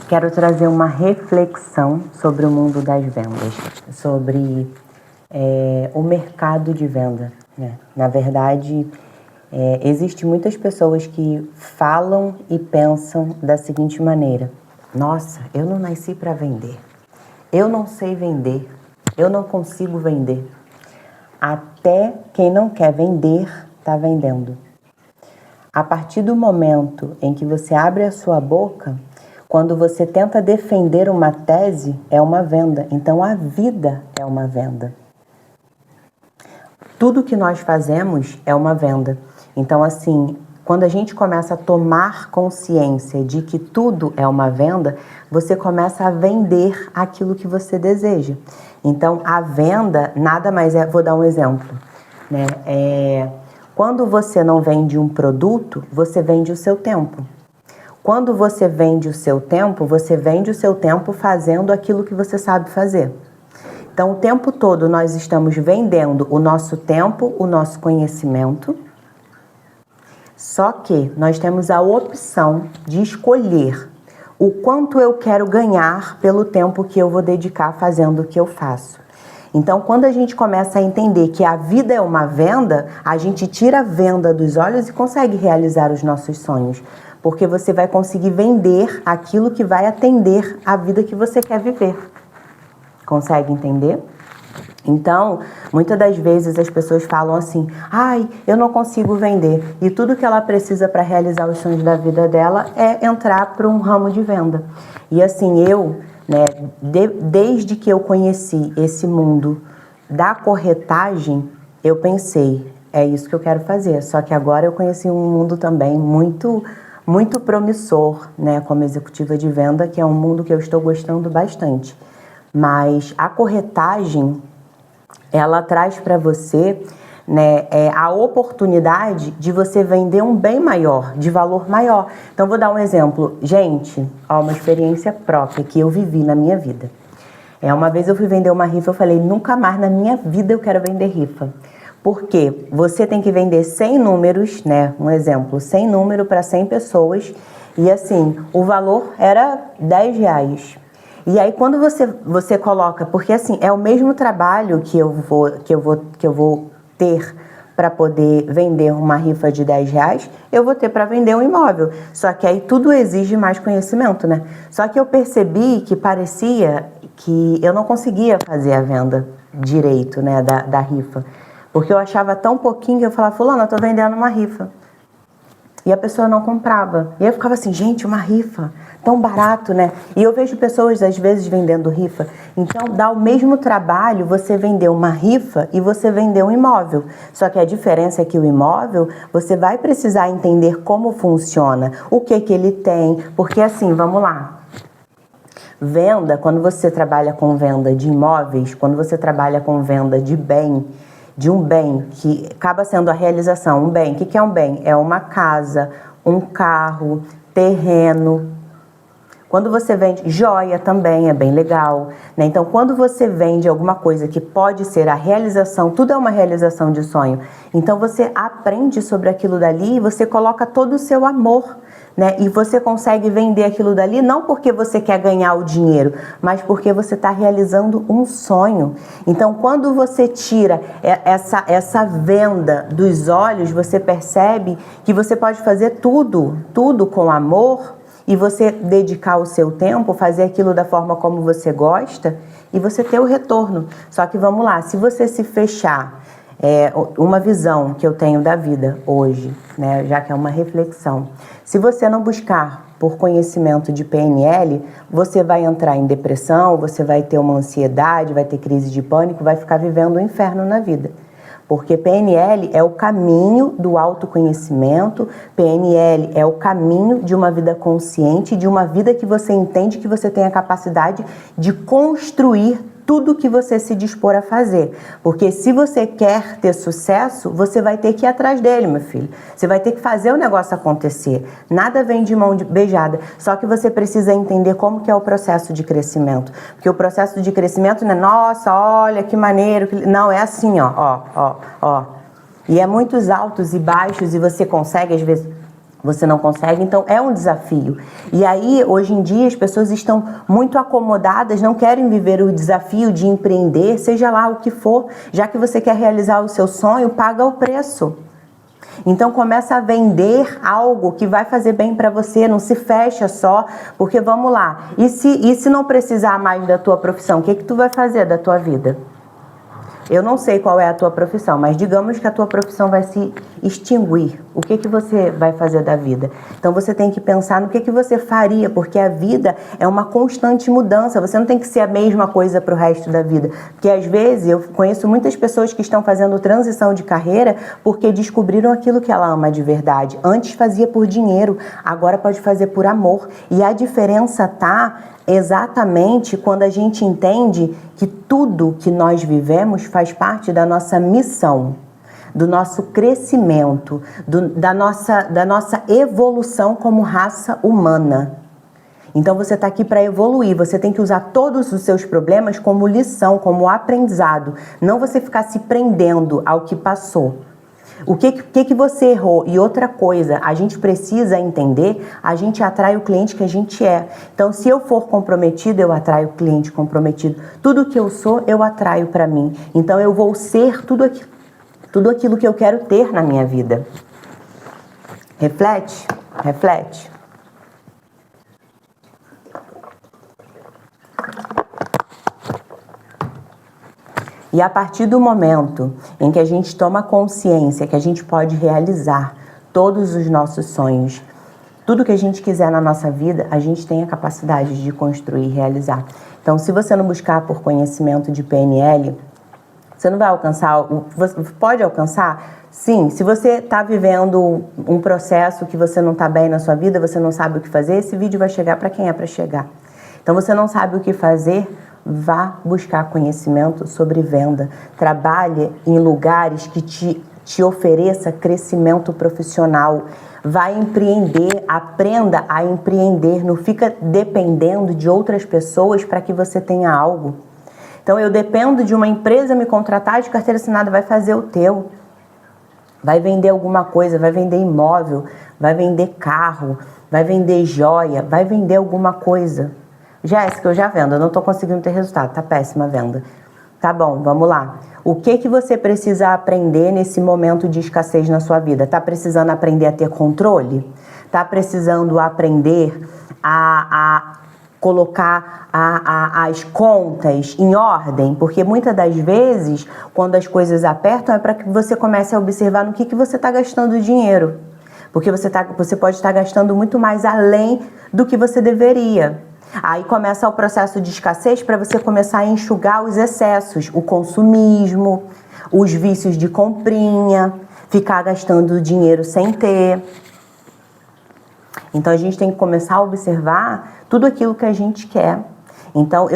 quero trazer uma reflexão sobre o mundo das vendas, sobre o mercado de venda, né? Na verdade, existem muitas pessoas que falam e pensam da seguinte maneira: nossa, eu não nasci para vender, eu não sei vender, eu não consigo vender. Até quem não quer vender está vendendo. A partir do momento em que você abre a sua boca, quando você tenta defender uma tese, é uma venda. Então a vida é uma venda. Tudo que nós fazemos é uma venda. Então, assim, quando a gente começa a tomar consciência de que tudo é uma venda, você começa a vender aquilo que você deseja. Então, a venda nada mais é... Vou dar um exemplo, né? Quando você não vende um produto, você vende o seu tempo. Quando você vende o seu tempo, você vende o seu tempo fazendo aquilo que você sabe fazer. Então, o tempo todo nós estamos vendendo o nosso tempo, o nosso conhecimento. Só que nós temos a opção de escolher o quanto eu quero ganhar pelo tempo que eu vou dedicar fazendo o que eu faço. Então, quando a gente começa a entender que a vida é uma venda, a gente tira a venda dos olhos e consegue realizar os nossos sonhos. Porque você vai conseguir vender aquilo que vai atender a vida que você quer viver. Consegue entender? Então, muitas das vezes as pessoas falam assim: ai, eu não consigo vender. E tudo que ela precisa para realizar os sonhos da vida dela é entrar para um ramo de venda. E assim, desde que eu conheci esse mundo da corretagem, eu pensei, é isso que eu quero fazer. Só que agora eu conheci um mundo também muito promissor, né, como executiva de venda, que é um mundo que eu estou gostando bastante. Mas a corretagem, ela traz para você, né, a oportunidade de você vender um bem maior, de valor maior. Então, vou dar um exemplo. Gente, uma experiência própria que eu vivi na minha vida. Uma vez eu fui vender uma rifa, eu falei, nunca mais na minha vida eu quero vender rifa. Porque você tem que vender 100 números, né? Um exemplo, 100 números para 100 pessoas. E assim, o valor era R$10. E aí quando você coloca, porque assim, é o mesmo trabalho que eu vou ter para poder vender uma rifa de R$10, eu vou ter para vender um imóvel. Só que aí tudo exige mais conhecimento, né? Só que eu percebi que parecia que eu não conseguia fazer a venda direito, né, da rifa. Porque eu achava tão pouquinho que eu falava, fulano, eu tô vendendo uma rifa. E a pessoa não comprava. E eu ficava assim, gente, uma rifa, tão barato, né? E eu vejo pessoas, às vezes, vendendo rifa. Então, dá o mesmo trabalho você vender uma rifa e você vender um imóvel. Só que a diferença é que o imóvel, você vai precisar entender como funciona, o que ele tem. Porque assim, vamos lá. Venda, quando você trabalha com venda de imóveis, quando você trabalha com venda de um bem que acaba sendo a realização, um bem. O que é um bem? É uma casa, um carro, terreno. Quando você vende joia também é bem legal, né? Então, quando você vende alguma coisa que pode ser a realização, tudo é uma realização de sonho. Então, você aprende sobre aquilo dali e você coloca todo o seu amor, né? E você consegue vender aquilo dali não porque você quer ganhar o dinheiro, mas porque você está realizando um sonho. Então, quando você tira essa venda dos olhos, você percebe que você pode fazer tudo com amor e você dedicar o seu tempo, fazer aquilo da forma como você gosta e você ter o retorno. Só que vamos lá, se você se fechar, uma visão que eu tenho da vida hoje, né, já que é uma reflexão. Se você não buscar por conhecimento de PNL, você vai entrar em depressão, você vai ter uma ansiedade, vai ter crise de pânico, vai ficar vivendo um inferno na vida. Porque PNL é o caminho do autoconhecimento, PNL é o caminho de uma vida consciente, de uma vida que você entende que você tem a capacidade de construir tudo que você se dispor a fazer. Porque se você quer ter sucesso, você vai ter que ir atrás dele, meu filho. Você vai ter que fazer o negócio acontecer. Nada vem de mão beijada. Só que você precisa entender como que é o processo de crescimento. Porque o processo de crescimento não é, nossa, olha que maneiro. Não, é assim, ó. E é muitos altos e baixos e você consegue, às vezes, Você não consegue, então é um desafio. E aí, hoje em dia, as pessoas estão muito acomodadas, não querem viver o desafio de empreender, seja lá o que for. Já que você quer realizar o seu sonho, paga o preço. Então começa a vender algo que vai fazer bem para você, não se fecha só, porque vamos lá, e se não precisar mais da tua profissão, o que tu vai fazer da tua vida? Eu não sei qual é a tua profissão, mas digamos que a tua profissão vai se extinguir. O que você vai fazer da vida? Então você tem que pensar no que você faria, porque a vida é uma constante mudança. Você não tem que ser a mesma coisa para o resto da vida. Porque às vezes eu conheço muitas pessoas que estão fazendo transição de carreira porque descobriram aquilo que ela ama de verdade. Antes fazia por dinheiro, agora pode fazer por amor. E a diferença tá exatamente quando a gente entende que tudo que nós vivemos faz parte da nossa missão, do nosso crescimento, da nossa evolução como raça humana. Então você está aqui para evoluir, você tem que usar todos os seus problemas como lição, como aprendizado, não você ficar se prendendo ao que passou. O que você errou? E outra coisa, a gente precisa entender, a gente atrai o cliente que a gente é. Então, se eu for comprometido, eu atraio o cliente comprometido. Tudo que eu sou, eu atraio para mim. Então, eu vou ser tudo aquilo que eu quero ter na minha vida. Reflete, reflete. E a partir do momento em que a gente toma consciência que a gente pode realizar todos os nossos sonhos, tudo que a gente quiser na nossa vida, a gente tem a capacidade de construir e realizar. Então, se você não buscar por conhecimento de PNL, você não vai alcançar, você pode alcançar? Sim, se você está vivendo um processo que você não está bem na sua vida, você não sabe o que fazer, esse vídeo vai chegar para quem é para chegar. Então, você não sabe o que fazer, vá buscar conhecimento sobre venda. Trabalhe em lugares que te ofereça crescimento profissional. Vá empreender, aprenda a empreender. Não fica dependendo de outras pessoas para que você tenha algo. Então, eu dependo de uma empresa me contratar de carteira assinada, vai fazer o teu. Vai vender alguma coisa, vai vender imóvel, vai vender carro, vai vender joia, vai vender alguma coisa. Jéssica, eu já vendo, eu não estou conseguindo ter resultado, tá péssima a venda. Tá bom, vamos lá. O que você precisa aprender nesse momento de escassez na sua vida? Tá precisando aprender a ter controle? Tá precisando aprender a colocar as contas em ordem? Porque muitas das vezes, quando as coisas apertam, é para que você comece a observar no que você está gastando dinheiro. Porque você pode estar gastando muito mais além do que você deveria. Aí começa o processo de escassez para você começar a enxugar os excessos, o consumismo, os vícios de comprinha, ficar gastando dinheiro sem ter. Então a gente tem que começar a observar tudo aquilo que a gente quer. Então,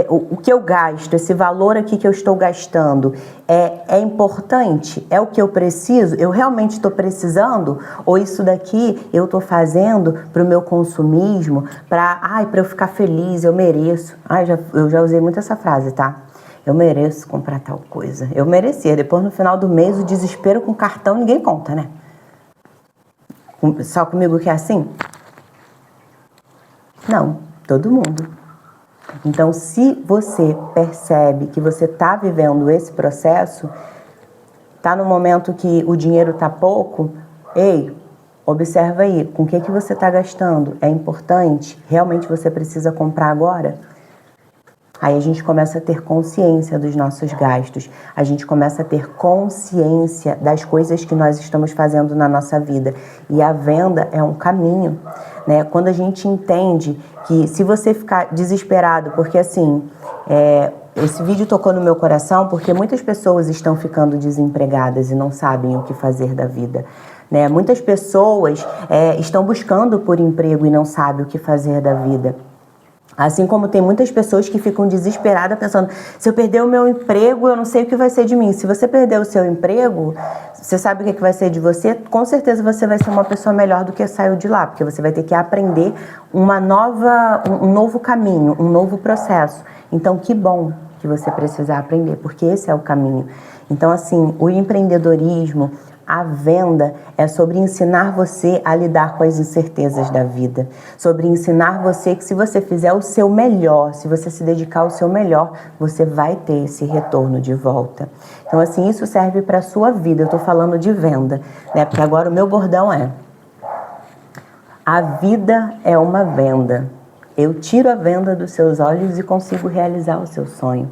o que eu gasto, esse valor aqui que eu estou gastando, é importante? É o que eu preciso? Eu realmente estou precisando? Ou isso daqui eu estou fazendo para o meu consumismo, para eu ficar feliz, eu mereço? Eu já usei muito essa frase, tá? Eu mereço comprar tal coisa. Eu merecia. Depois, no final do mês, o desespero com cartão, ninguém conta, né? Só comigo que é assim? Não, todo mundo. Então, se você percebe que você está vivendo esse processo, está no momento que o dinheiro está pouco, observa aí, com o que você está gastando? É importante? Realmente você precisa comprar agora? Aí a gente começa a ter consciência dos nossos gastos, a gente começa a ter consciência das coisas que nós estamos fazendo na nossa vida. E a venda é um caminho, né? Quando a gente entende que se você ficar desesperado, porque assim, esse vídeo tocou no meu coração porque muitas pessoas estão ficando desempregadas e não sabem o que fazer da vida. Né? Muitas pessoas estão buscando por emprego e não sabem o que fazer da vida. Assim como tem muitas pessoas que ficam desesperadas pensando, se eu perder o meu emprego, eu não sei o que vai ser de mim. Se você perder o seu emprego, você sabe o que vai ser de você? Com certeza você vai ser uma pessoa melhor do que saiu de lá, porque você vai ter que aprender um novo caminho, um novo processo. Então, que bom que você precisa aprender, porque esse é o caminho. Então, assim, o empreendedorismo, A venda é sobre ensinar você a lidar com as incertezas da vida, sobre ensinar você que se você fizer o seu melhor, se você se dedicar ao seu melhor, você vai ter esse retorno de volta. Então, assim, isso serve para a sua vida. Eu estou falando de venda, né? Porque agora o meu bordão é: a vida é uma venda. Eu tiro a venda dos seus olhos e consigo realizar o seu sonho.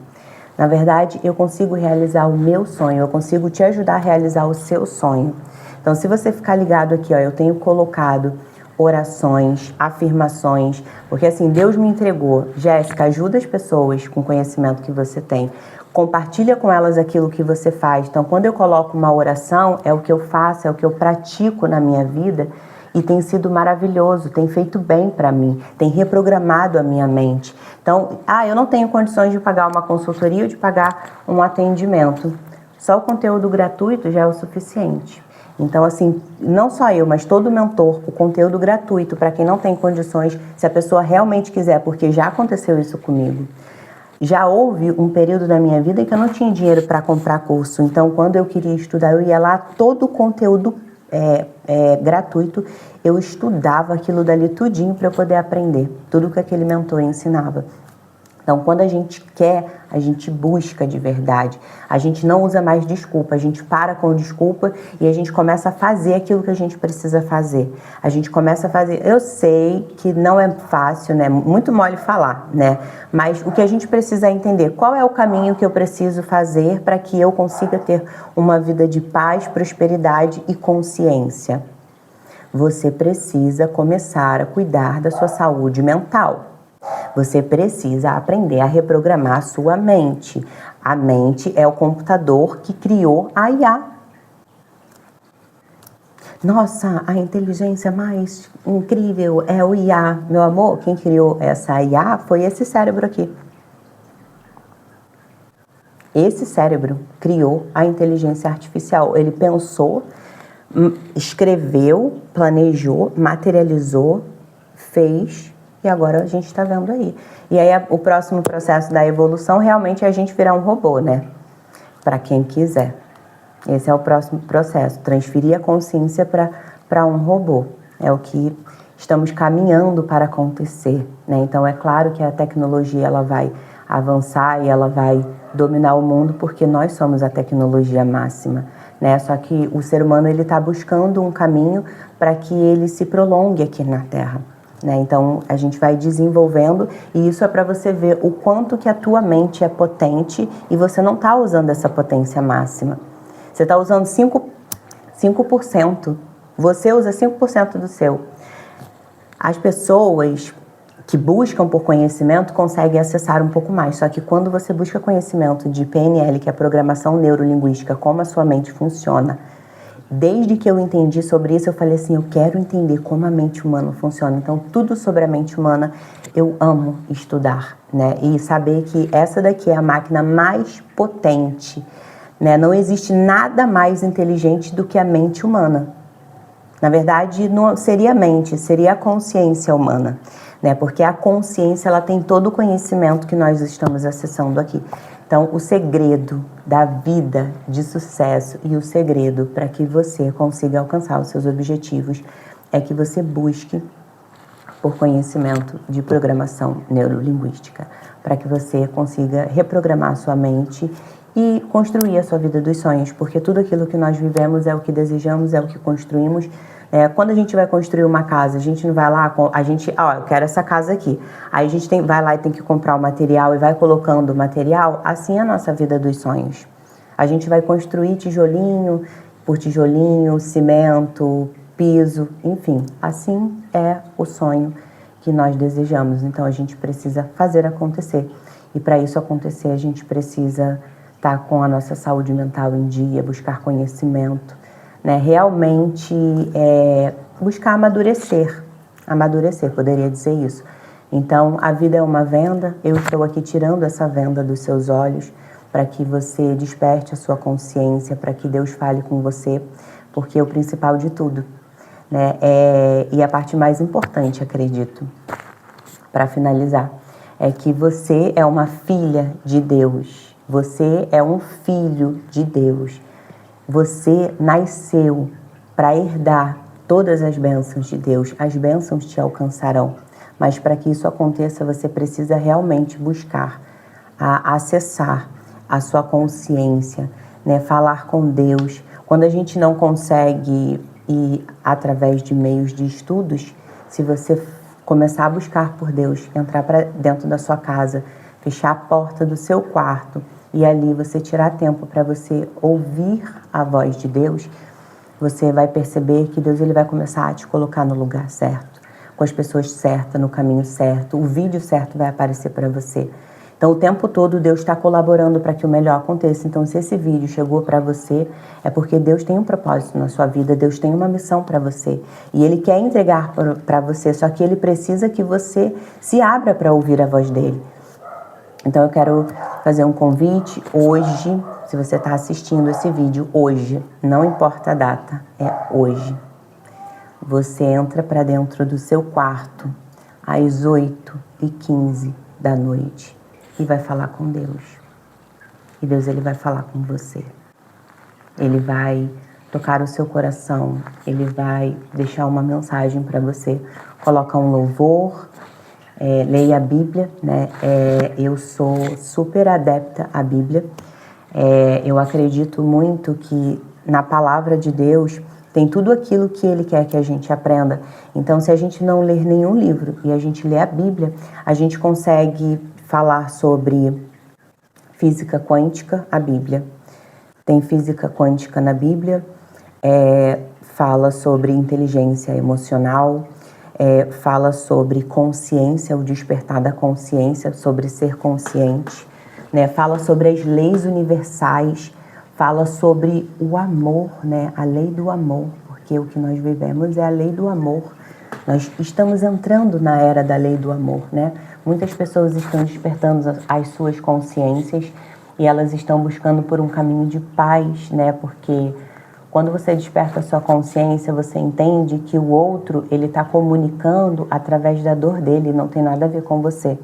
Na verdade, eu consigo realizar o meu sonho, eu consigo te ajudar a realizar o seu sonho. Então, se você ficar ligado aqui, ó, eu tenho colocado orações, afirmações, porque assim, Deus me entregou. Jéssica, ajuda as pessoas com o conhecimento que você tem. Compartilha com elas aquilo que você faz. Então, quando eu coloco uma oração, é o que eu faço, é o que eu pratico na minha vida. E tem sido maravilhoso, tem feito bem para mim, tem reprogramado a minha mente. Então, eu não tenho condições de pagar uma consultoria ou de pagar um atendimento. Só o conteúdo gratuito já é o suficiente. Então, assim, não só eu, mas todo mentor, o conteúdo gratuito para quem não tem condições, se a pessoa realmente quiser, porque já aconteceu isso comigo. Já houve um período da minha vida em que eu não tinha dinheiro para comprar curso. Então, quando eu queria estudar, eu ia lá, todo o conteúdo gratuito, eu estudava aquilo dali tudinho para eu poder aprender tudo que aquele mentor ensinava. Então, quando a gente quer, a gente busca de verdade. A gente não usa mais desculpa, a gente para com desculpa e a gente começa a fazer aquilo que a gente precisa fazer. A gente começa a fazer. Eu sei que não é fácil, né? Muito mole falar, né? Mas o que a gente precisa é entender qual é o caminho que eu preciso fazer para que eu consiga ter uma vida de paz, prosperidade e consciência. Você precisa começar a cuidar da sua saúde mental. Você precisa aprender a reprogramar a sua mente. A mente é o computador que criou a IA. Nossa, a inteligência mais incrível é o IA. Meu amor, quem criou essa IA foi esse cérebro aqui. Esse cérebro criou a inteligência artificial. Ele pensou, escreveu, planejou, materializou, fez. E agora a gente está vendo aí. E aí o próximo processo da evolução realmente é a gente virar um robô, né? Para quem quiser. Esse é o próximo processo. Transferir a consciência para um robô. É o que estamos caminhando para acontecer, né? Então é claro que a tecnologia ela vai avançar e ela vai dominar o mundo porque nós somos a tecnologia máxima, né? Só que o ser humano ele está buscando um caminho para que ele se prolongue aqui na Terra. Né? Então, a gente vai desenvolvendo e isso é para você ver o quanto que a tua mente é potente e você não está usando essa potência máxima. Você está usando 5%. Você usa 5% do seu. As pessoas que buscam por conhecimento conseguem acessar um pouco mais. Só que quando você busca conhecimento de PNL, que é a programação neurolinguística, como a sua mente funciona, desde que eu entendi sobre isso, eu falei assim, eu quero entender como a mente humana funciona. Então, tudo sobre a mente humana, eu amo estudar, né? E saber que essa daqui é a máquina mais potente, né? Não existe nada mais inteligente do que a mente humana. Na verdade, não seria a mente, seria a consciência humana, né? Porque a consciência, ela tem todo o conhecimento que nós estamos acessando aqui. Então, o segredo da vida de sucesso e o segredo para que você consiga alcançar os seus objetivos é que você busque por conhecimento de programação neurolinguística, para que você consiga reprogramar a sua mente e construir a sua vida dos sonhos, porque tudo aquilo que nós vivemos é o que desejamos, é o que construímos. Quando a gente vai construir uma casa, a gente não vai lá, eu quero essa casa aqui. Aí a gente vai lá e tem que comprar o material e vai colocando o material. Assim é a nossa vida dos sonhos. A gente vai construir tijolinho por tijolinho, cimento, piso, enfim. Assim é o sonho que nós desejamos. Então a gente precisa fazer acontecer. E para isso acontecer, a gente precisa estar com a nossa saúde mental em dia, buscar conhecimento. Né, realmente buscar amadurecer, poderia dizer isso. Então, a vida é uma venda, eu estou aqui tirando essa venda dos seus olhos para que você desperte a sua consciência, para que Deus fale com você, porque é o principal de tudo, né, e a parte mais importante, acredito, para finalizar, é que você é uma filha de Deus, você é um filho de Deus. Você nasceu para herdar todas as bênçãos de Deus. As bênçãos te alcançarão. Mas para que isso aconteça, você precisa realmente buscar, acessar a sua consciência, né? Falar com Deus. Quando a gente não consegue ir através de meios de estudos, se você começar a buscar por Deus, entrar para dentro da sua casa, fechar a porta do seu quarto e ali você tirar tempo para você ouvir a voz de Deus, você vai perceber que Deus ele vai começar a te colocar no lugar certo, com as pessoas certas, no caminho certo, o vídeo certo vai aparecer para você. Então, o tempo todo Deus está colaborando para que o melhor aconteça. Então, se esse vídeo chegou para você, é porque Deus tem um propósito na sua vida, Deus tem uma missão para você. E Ele quer entregar para você, só que Ele precisa que você se abra para ouvir a voz dEle. Então, eu quero fazer um convite hoje, se você está assistindo esse vídeo hoje, não importa a data, é hoje. Você entra para dentro do seu quarto às 8h15 da noite. E vai falar com Deus. E Deus ele vai falar com você. Ele vai tocar o seu coração. Ele vai deixar uma mensagem para você. Coloca um louvor, leia a Bíblia, né? Eu sou super adepta à Bíblia. Eu acredito muito que na palavra de Deus tem tudo aquilo que Ele quer que a gente aprenda. Então, se a gente não ler nenhum livro e a gente lê a Bíblia, a gente consegue falar sobre física quântica, a Bíblia. Tem física quântica na Bíblia, fala sobre inteligência emocional, fala sobre consciência, o despertar da consciência, sobre ser consciente, né? Fala sobre as leis universais, fala sobre o amor, né? A lei do amor, porque o que nós vivemos é a lei do amor. Nós estamos entrando na era da lei do amor, né? Muitas pessoas estão despertando as suas consciências e elas estão buscando por um caminho de paz, né? Porque quando você desperta a sua consciência, você entende que o outro, ele está comunicando através da dor dele, não tem nada a ver com você.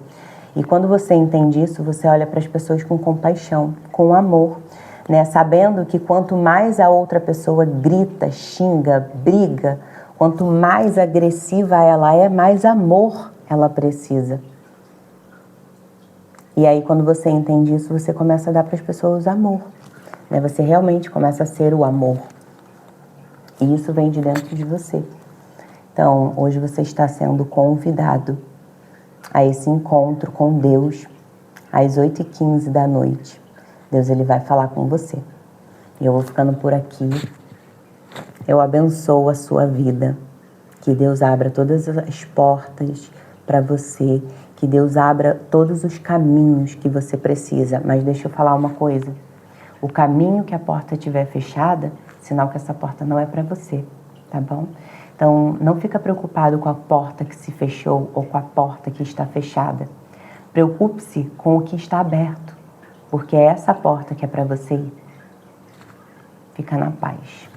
E quando você entende isso, você olha para as pessoas com compaixão, com amor, né? Sabendo que quanto mais a outra pessoa grita, xinga, briga, quanto mais agressiva ela é, mais amor ela precisa. E aí, quando você entende isso, você começa a dar para as pessoas amor, né? Você realmente começa a ser o amor. E isso vem de dentro de você. Então, hoje você está sendo convidado a esse encontro com Deus às 8h15 da noite. Deus ele vai falar com você. E eu vou ficando por aqui. Eu abençoo a sua vida. Que Deus abra todas as portas para você. Que Deus abra todos os caminhos que você precisa. Mas deixa eu falar uma coisa. O caminho que a porta estiver fechada, sinal que essa porta não é para você, tá bom? Então, não fica preocupado com a porta que se fechou ou com a porta que está fechada. Preocupe-se com o que está aberto, porque é essa porta que é para você ir. Fica na paz.